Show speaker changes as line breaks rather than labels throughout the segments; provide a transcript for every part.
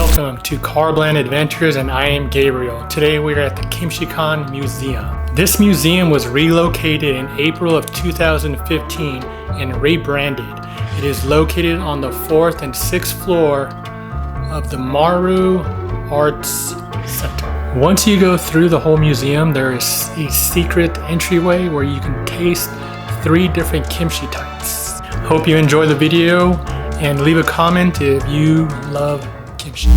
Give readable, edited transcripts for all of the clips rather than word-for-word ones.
welcome to Carbland Adventures, and I am Gabriel. Today we are at the Kimchikan Museum. This museum was relocated in April of 2015 and rebranded. It is located on the 4th and 6th floor of the Maru Arts Center. Once you go through the whole museum, there is a secret entryway where you can taste 3 different kimchi types. Hope you enjoy the video and leave a comment if you love kimchi.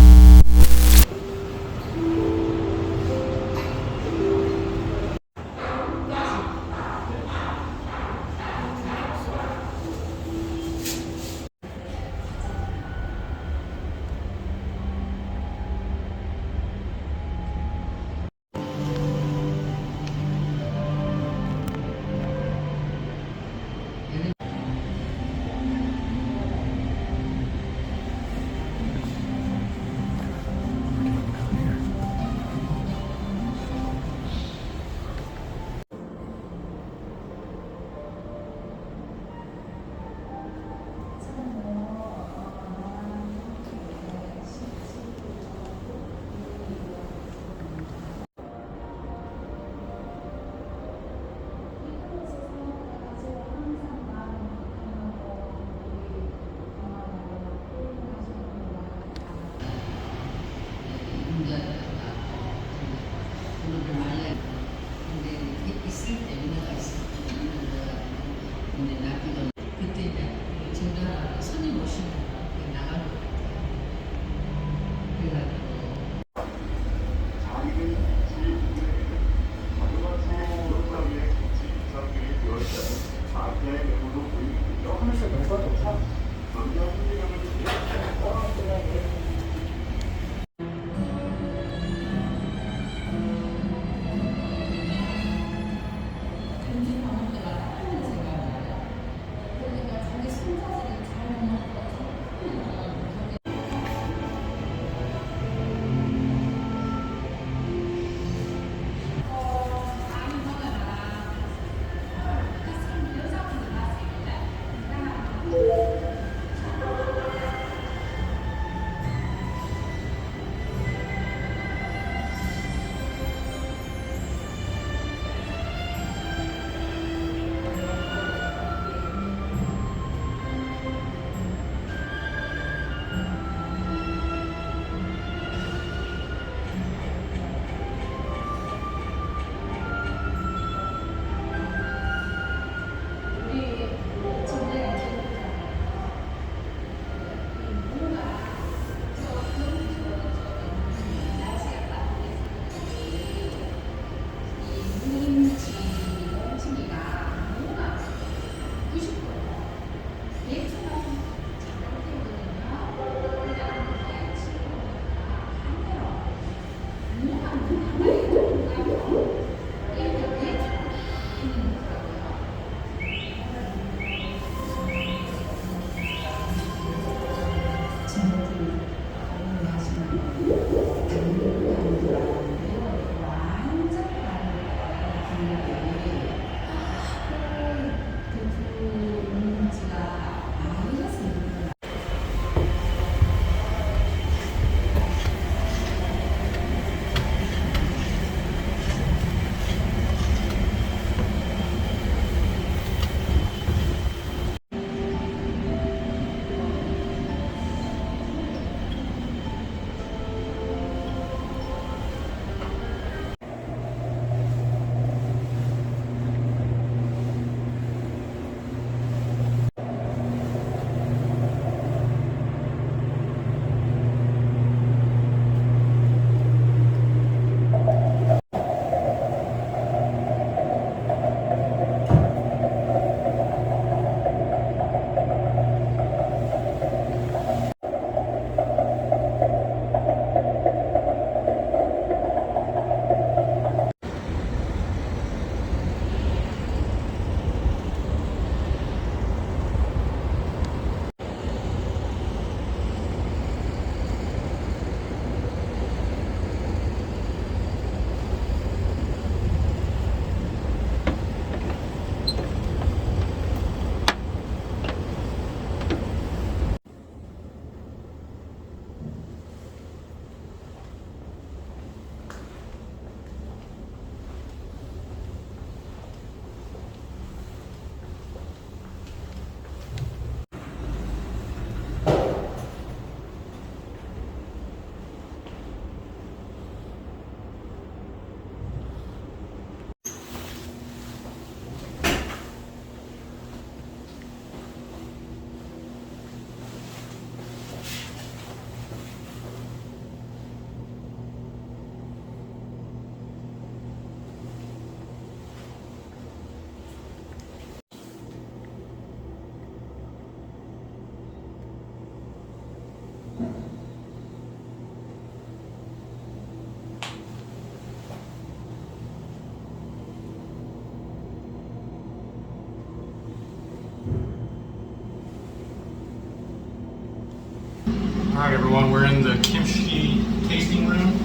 Alright everyone, we're in the kimchi tasting room,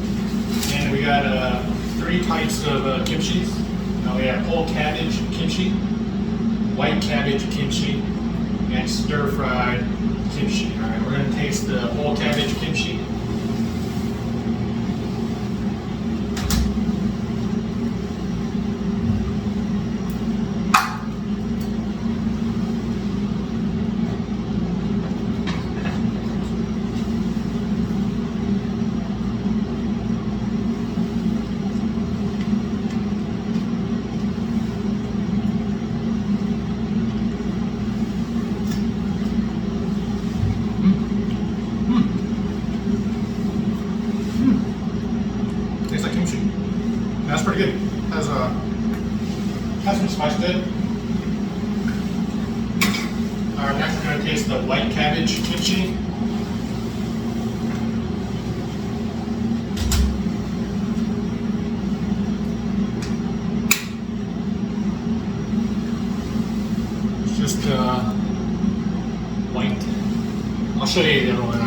and we got 3 types of kimchis. We have whole cabbage kimchi, white cabbage kimchi, and stir-fried kimchi. Alright, we're going to taste the whole cabbage kimchi. Tastes like kimchi. That's pretty good. Has some spice to it. Alright, next we're going to taste the white cabbage kimchi. It's just white. I'll show you the other one.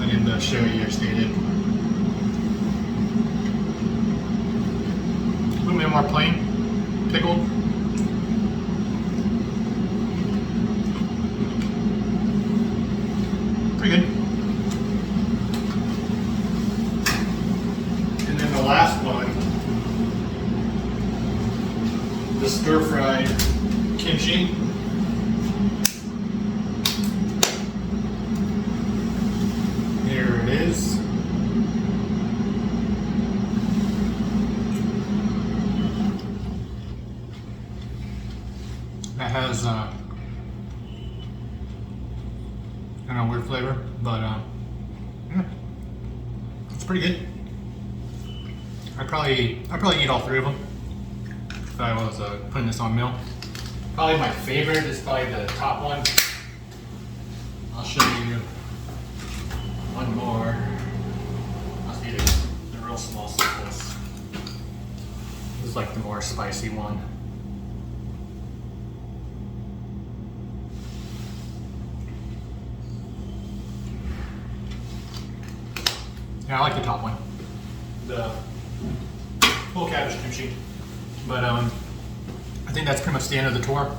I didn't show you or stated. A little bit more plain, pickled. Pretty good. And then the last one, the stir-fried kimchi. Here it is. That has I don't know, weird flavor, but yeah, it's pretty good. I'd probably eat all 3 of them if I was putting this on meal. Probably my favorite is probably the top one. I'll show you one more. I'll see the real small slices. This is like the more spicy one. Yeah, I like the top one, the whole cabbage kimchi. But I think that's pretty much the end of the tour.